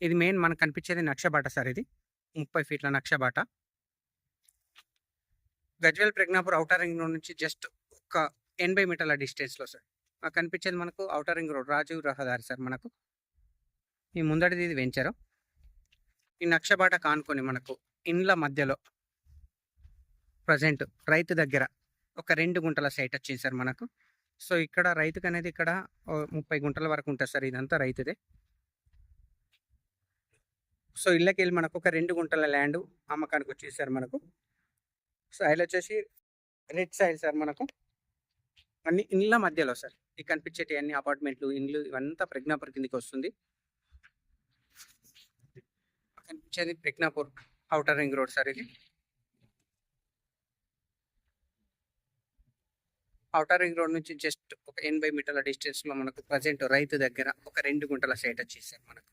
ఇది మెయిన్ మనకు కనిపించేది నక్షబాట సార్. ఇది 30 ఫీట్ల నక్షబాట. Gajwel Prajnapur outer ring road నుంచి జస్ట్ ఒక 80 మీటర్ల డిస్టెన్స్‌లో సార్. కనిపించేది మనకు ఔటర్ రింగ్ రోడ్ రాజీవ్ రహదారి సార్ మనకు. ఈ ముందటిది ఇది వెంచరు. ఈ నక్షబాట కానుకొని మనకు ఇండ్ల మధ్యలో ప్రెజెంట్ రైతు దగ్గర ఒక 2 గుంటల సైట్ వచ్చింది సార్ మనకు. సో, ఇక్కడ రైతుకనేది ఇక్కడ 30 గుంటల వరకు ఉంటుంది సార్. ఇదంతా రైతుదే. సో, ఇళ్ళకెళ్ళి మనకు ఒక 2 గుంటల ల్యాండ్ అమ్మకానికి వచ్చింది సార్ మనకు. సాయిల్ వచ్చేసి రెడ్ సాయిల్ సార్ మనకు. అన్ని ఇండ్ల మధ్యలో సార్. ఈ కనిపించేటి అన్ని అపార్ట్మెంట్లు, ఇండ్లు ఇవంతా ప్రజ్ఞాపూర్ కిందకి వస్తుంది. కనిపించేది Pragnapur outer ring road sir ఇది. ఔటర్ రింగ్ రోడ్ నుంచి జస్ట్ ఒక 80 మీటర్ల డిస్టెన్స్‌లో మనకు ప్రెజెంట్ రైతు దగ్గర ఒక 2 గుంటల సైట్ వచ్చింది సార్ మనకు.